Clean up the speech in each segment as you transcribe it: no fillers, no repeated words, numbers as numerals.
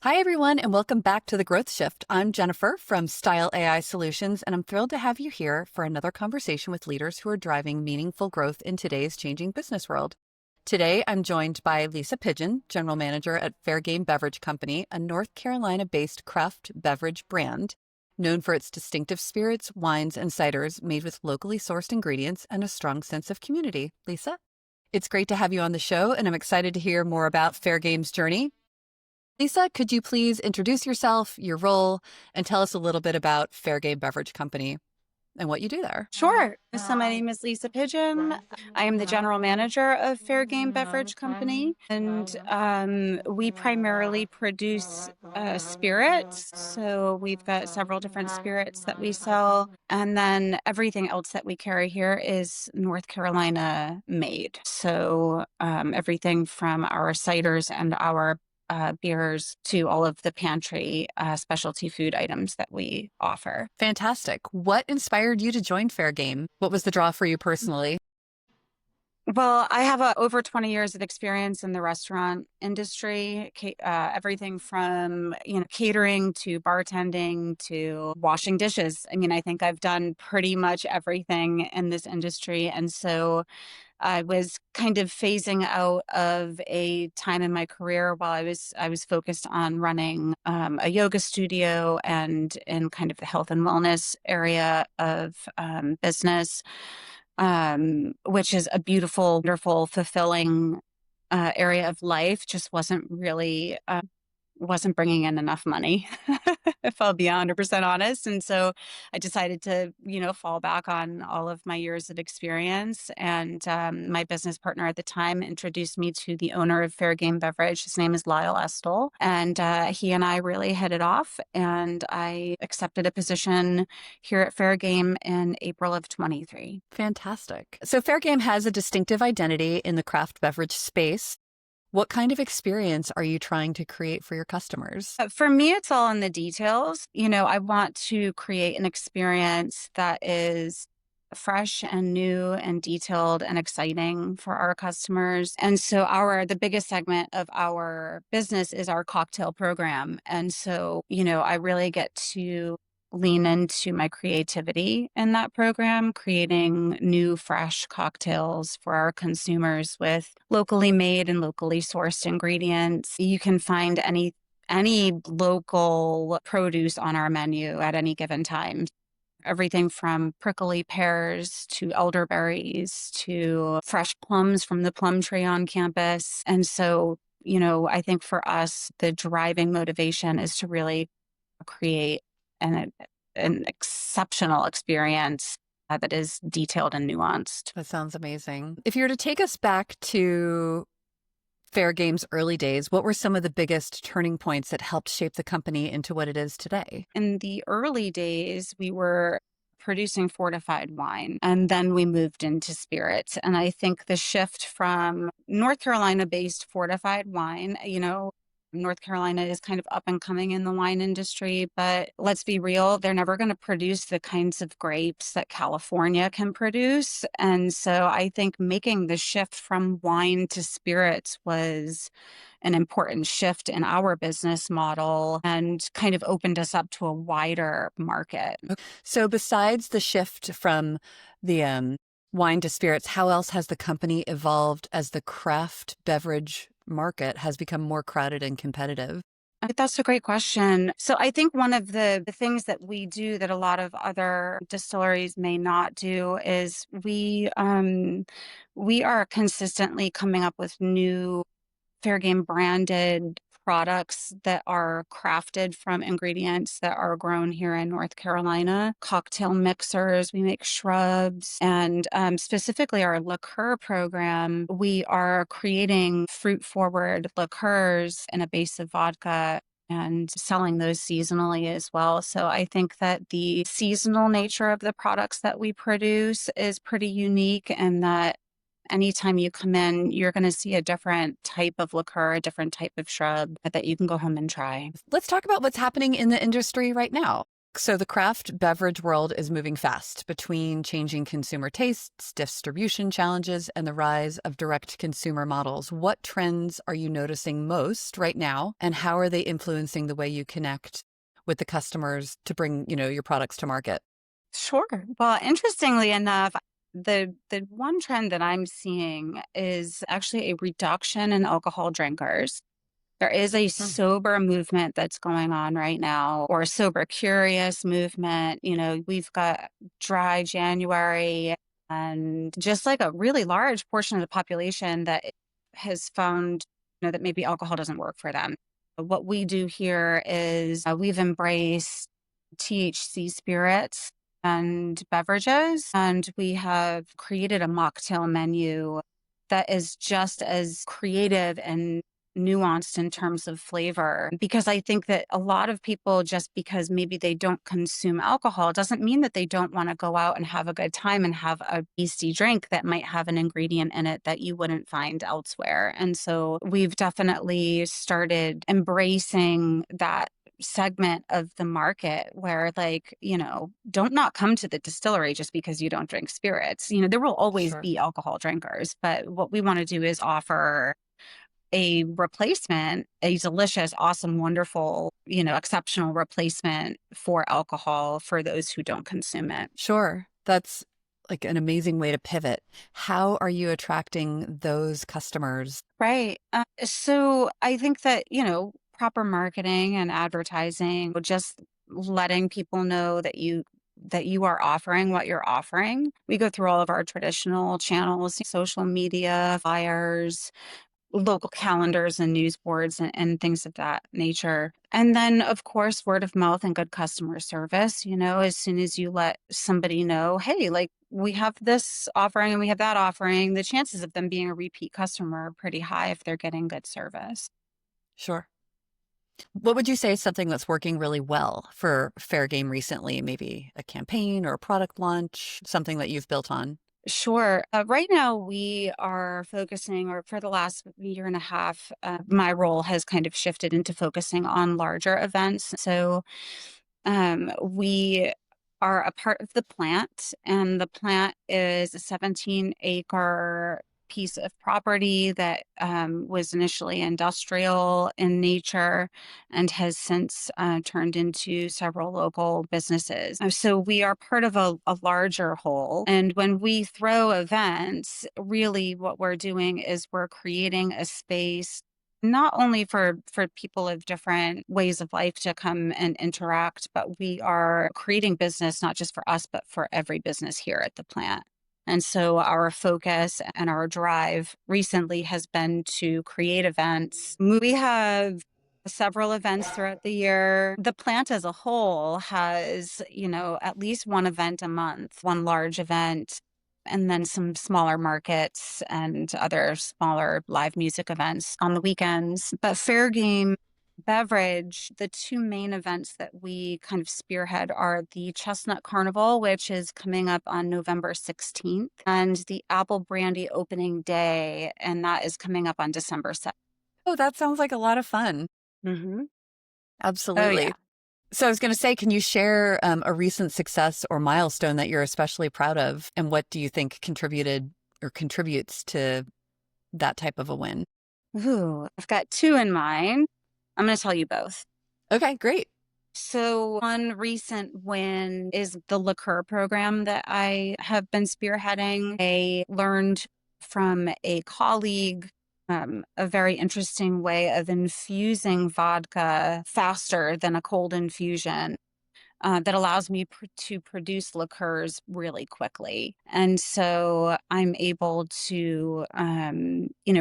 Hi, everyone, and welcome back to The Growth Shift. I'm Jennifer from Stile AI Solutions, and I'm thrilled to have you here for another conversation with leaders who are driving meaningful growth in today's changing business world. Today, I'm joined by Lisa Pigeon, General Manager at Fairgame Beverage Company, a North Carolina-based craft beverage brand known for its distinctive spirits, wines, and ciders made with locally sourced ingredients and a strong sense of community. Lisa, it's great to have you on the show, and I'm excited to hear more about Fairgame's journey. Lisa, could you please introduce yourself, your role, and tell us a little bit about Fairgame Beverage Company and what you do there? Sure. So my name is Lisa Pigeon. I am the general manager of Fairgame Beverage Company, and we primarily produce spirits. So we've got several different spirits that we sell, and then everything else that we carry here is North Carolina made. So everything from our ciders and our beers to all of the pantry specialty food items that we offer. Fantastic. What inspired you to join Fairgame? What was the draw for you personally? Well, I have over 20 years of experience in the restaurant industry, everything from, catering to bartending to washing dishes. I mean, I think I've done pretty much everything in this industry. And so I was kind of phasing out of a time in my career while I was focused on running a yoga studio and in kind of the health and wellness area of business, which is a beautiful, wonderful, fulfilling area of life. Just wasn't bringing in enough money, if I'll be 100% honest. And so I decided to, fall back on all of my years of experience. And my business partner at the time introduced me to the owner of Fairgame Beverage. His name is Lyle Estelle. And he and I really hit it off. And I accepted a position here at Fairgame in April of 23. Fantastic. So Fairgame has a distinctive identity in the craft beverage space. What kind of experience are you trying to create for your customers? For me, it's all in the details. I want to create an experience that is fresh and new and detailed and exciting for our customers. And so the biggest segment of our business is our cocktail program. And so, I really get to lean into my creativity in that program, creating new, fresh cocktails for our consumers with locally made and locally sourced ingredients. You can find any local produce on our menu at any given time. Everything from prickly pears to elderberries to fresh plums from the plum tree on campus. And so, I think for us, the driving motivation is to really create an exceptional experience that is detailed and nuanced. That sounds amazing. If you were to take us back to Fairgame's early days, what were some of the biggest turning points that helped shape the company into what it is today? In the early days, we were producing fortified wine, and then we moved into spirits. And I think the shift from North Carolina-based fortified wine, North Carolina is kind of up and coming in the wine industry, but let's be real, they're never going to produce the kinds of grapes that California can produce. And so I think making the shift from wine to spirits was an important shift in our business model and kind of opened us up to a wider market. So besides the shift from the wine to spirits, how else has the company evolved as the craft beverage market has become more crowded and competitive? That's a great question. So I think one of the things that we do that a lot of other distilleries may not do is we are consistently coming up with new Fairgame branded products that are crafted from ingredients that are grown here in North Carolina. Cocktail mixers, we make shrubs, and specifically our liqueur program, we are creating fruit-forward liqueurs in a base of vodka and selling those seasonally as well. So I think that the seasonal nature of the products that we produce is pretty unique, and that anytime you come in, you're going to see a different type of liqueur, a different type of shrub that you can go home and try. Let's talk about what's happening in the industry right now. So the craft beverage world is moving fast between changing consumer tastes, distribution challenges, and the rise of direct consumer models. What trends are you noticing most right now, and how are they influencing the way you connect with the customers to bring, your products to market? Sure. Well, interestingly enough, the one trend that I'm seeing is actually a reduction in alcohol drinkers. There is a Hmm. sober movement that's going on right now, or a sober curious movement. We've got dry January, and just like a really large portion of the population that has found, that maybe alcohol doesn't work for them. What we do here is we've embraced THC spirits and beverages, and we have created a mocktail menu that is just as creative and nuanced in terms of flavor, because I think that a lot of people, just because maybe they don't consume alcohol, doesn't mean that they don't want to go out and have a good time and have a tasty drink that might have an ingredient in it that you wouldn't find elsewhere. And so we've definitely started embracing that segment of the market where, like, don't not come to the distillery just because you don't drink spirits. There will always Sure. be alcohol drinkers, but what we want to do is offer a replacement, a delicious, awesome, wonderful, exceptional replacement for alcohol for those who don't consume it. Sure. That's like an amazing way to pivot. How are you attracting those customers? Right. So I think that, proper marketing and advertising, just letting people know that you are offering what you're offering. We go through all of our traditional channels, social media, flyers, local calendars and news boards and things of that nature. And then, of course, word of mouth and good customer service. As soon as you let somebody know, hey, like, we have this offering and we have that offering, the chances of them being a repeat customer are pretty high if they're getting good service. Sure. What would you say is something that's working really well for Fair Game recently? Maybe a campaign or a product launch, something that you've built on? Sure. Right now, we are focusing, or for the last year and a half, my role has kind of shifted into focusing on larger events. So we are a part of the plant, and the plant is a 17-acre piece of property that was initially industrial in nature and has since turned into several local businesses. So we are part of a larger whole. And when we throw events, really what we're doing is we're creating a space not only for people of different ways of life to come and interact, but we are creating business not just for us, but for every business here at the plant. And so our focus and our drive recently has been to create events. We have several events throughout the year. The plant as a whole has, at least one event a month, one large event, and then some smaller markets and other smaller live music events on the weekends. But Fairgame Beverage, the two main events that we kind of spearhead are the Chestnut Carnival, which is coming up on November 16th, and the Apple Brandy Opening Day, and that is coming up on December 7th. Oh, that sounds like a lot of fun. Mm-hmm. Oh, Absolutely. yeah. So I was going to say, can you share a recent success or milestone that you're especially proud of? And what do you think contributed or contributes to that type of a win? Ooh, I've got two in mind. I'm going to tell you both. Okay, great. So one recent win is the liqueur program that I have been spearheading. I learned from a colleague a very interesting way of infusing vodka faster than a cold infusion that allows me to produce liqueurs really quickly. And so I'm able to,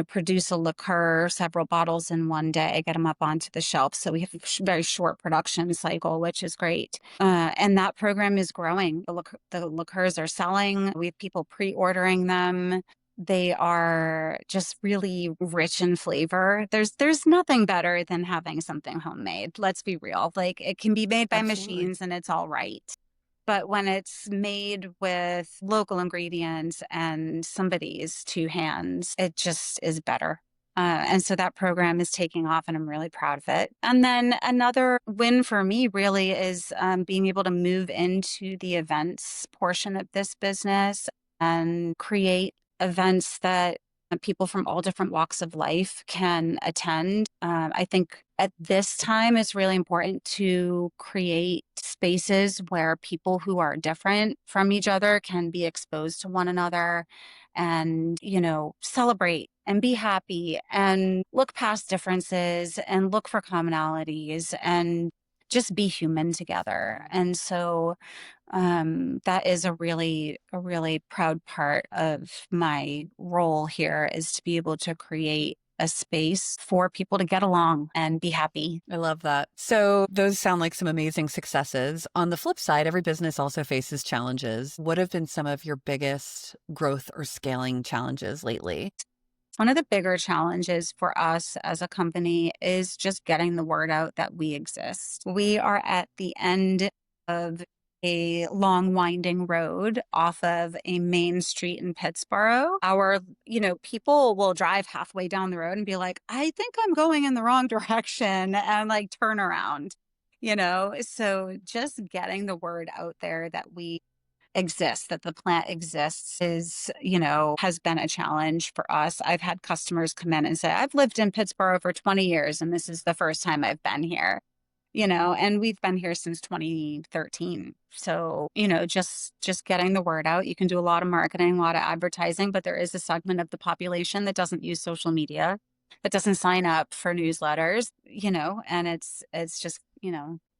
produce a liqueur, several bottles in one day, get them up onto the shelf. So we have a very short production cycle, which is great. And that program is growing. The liqueurs are selling. We have people pre-ordering them. They are just really rich in flavor. There's nothing better than having something homemade. Let's be real. Like, it can be made by Absolutely. machines and it's all right. But when it's made with local ingredients and somebody's two hands, it just is better. And so that program is taking off and I'm really proud of it. And then another win for me really is being able to move into the events portion of this business and create events that people from all different walks of life can attend. I think at this time it's really important to create spaces where people who are different from each other can be exposed to one another and, celebrate and be happy and look past differences and look for commonalities and just be human together. And so that is a really proud part of my role here is to be able to create a space for people to get along and be happy. I love that. So those sound like some amazing successes. On the flip side, every business also faces challenges. What have been some of your biggest growth or scaling challenges lately? One of the bigger challenges for us as a company is just getting the word out that we exist. We are at the end of a long winding road off of a main street in Pittsburgh. People will drive halfway down the road and be like, I think I'm going in the wrong direction and like turn around. So just getting the word out there that we exists, that the plant exists has been a challenge for us. I've had customers come in and say, I've lived in Pittsburgh for 20 years and this is the first time I've been here, and we've been here since 2013. So, just getting the word out. You can do a lot of marketing, a lot of advertising, but there is a segment of the population that doesn't use social media, that doesn't sign up for newsletters, and it's just,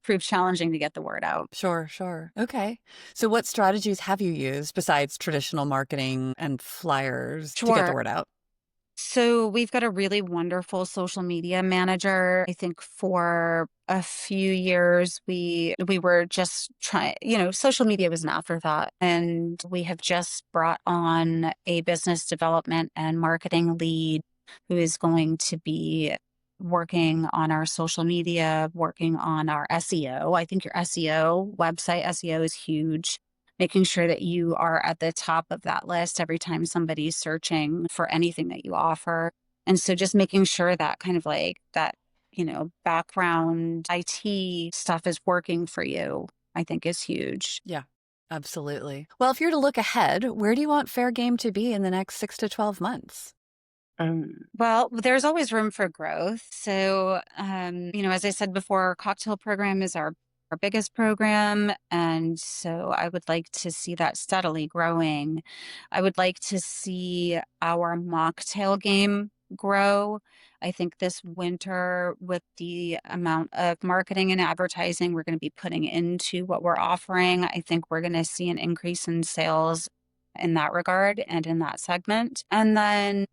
proves challenging to get the word out. Sure, sure. Okay. So what strategies have you used besides traditional marketing and flyers to get the Sure. word out? So we've got a really wonderful social media manager. I think for a few years we were just trying, social media was an afterthought. And we have just brought on a business development and marketing lead who is going to be working on our social media, working on our SEO. I think your SEO, website SEO is huge, making sure that you are at the top of that list every time somebody's searching for anything that you offer. And so just making sure that kind of like that, background IT stuff is working for you, I think is huge. Yeah, absolutely. Well, if you're to look ahead, where do you want Fair Game to be in the next 6 to 12 months? Well, there's always room for growth. So, as I said before, our cocktail program is our biggest program. And so I would like to see that steadily growing. I would like to see our mocktail game grow. I think this winter, with the amount of marketing and advertising we're going to be putting into what we're offering, I think we're going to see an increase in sales in that regard and in that segment. And then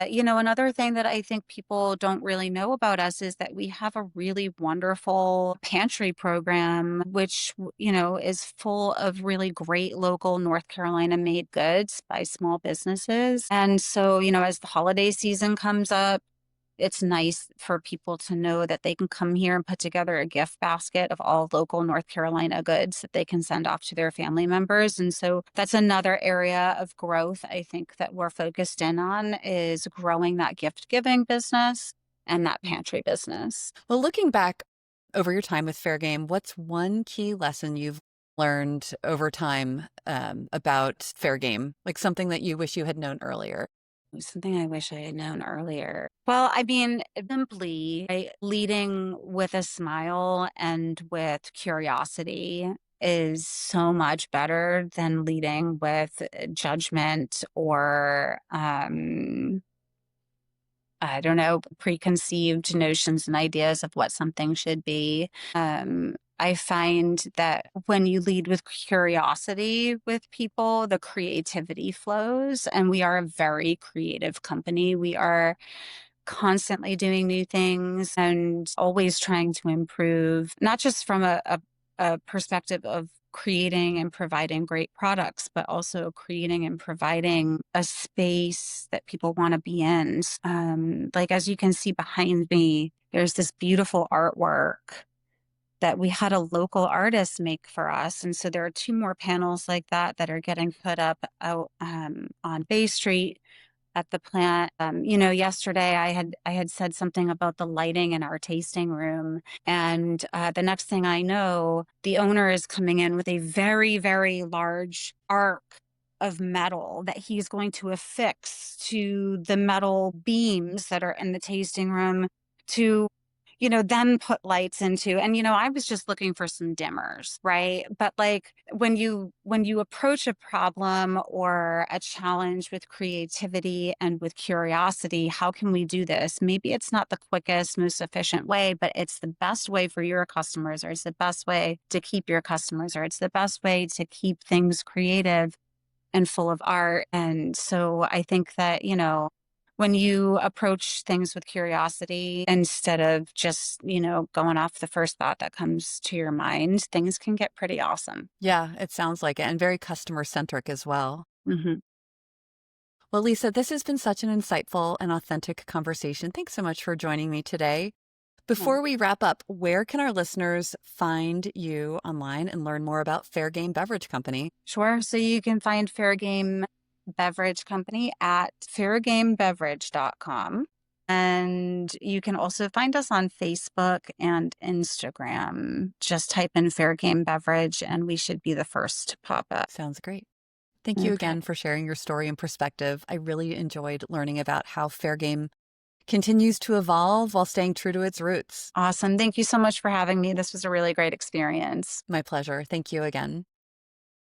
another thing that I think people don't really know about us is that we have a really wonderful pantry program, which, is full of really great local North Carolina made goods by small businesses. And so, as the holiday season comes up, it's nice for people to know that they can come here and put together a gift basket of all local North Carolina goods that they can send off to their family members. And so that's another area of growth I think that we're focused in on is growing that gift giving business and that pantry business. Well, looking back over your time with Fair Game, what's one key lesson you've learned over time about Fair Game? Like something that you wish you had known earlier? Something I wish I had known earlier. Well, I mean, simply right, leading with a smile and with curiosity is so much better than leading with judgment or, I don't know, preconceived notions and ideas of what something should be. I find that when you lead with curiosity with people, the creativity flows. And we are a very creative company. We are constantly doing new things and always trying to improve, not just from a perspective of creating and providing great products, but also creating and providing a space that people want to be in. Like as you can see behind me, there's this beautiful artwork that we had a local artist make for us. And so there are two more panels like that that are getting put up out on Bay Street at the plant. Yesterday I had said something about the lighting in our tasting room, and the next thing I know, the owner is coming in with a very, very large arc of metal that he's going to affix to the metal beams that are in the tasting room to then put lights into. And I was just looking for some dimmers, right? But like when you approach a problem or a challenge with creativity and with curiosity, how can we do this? Maybe it's not the quickest, most efficient way, but it's the best way for your customers, or it's the best way to keep your customers, or it's the best way to keep things creative and full of art. And so I think that, when you approach things with curiosity instead of just, going off the first thought that comes to your mind, things can get pretty awesome. Yeah, it sounds like it, and very customer centric as well. Hmm. Well, Lisa, this has been such an insightful and authentic conversation. Thanks so much for joining me today. Before we wrap up, where can our listeners find you online and learn more about Fairgame Beverage Company? Sure. So you can find Fairgame Beverage Company at fairgamebeverage.com. And you can also find us on Facebook and Instagram. Just type in Fairgame Beverage and we should be the first to pop up. Sounds great. Thank you Okay. again for sharing your story and perspective. I really enjoyed learning about how Fairgame continues to evolve while staying true to its roots. Awesome. Thank you so much for having me. This was a really great experience. My pleasure. Thank you again.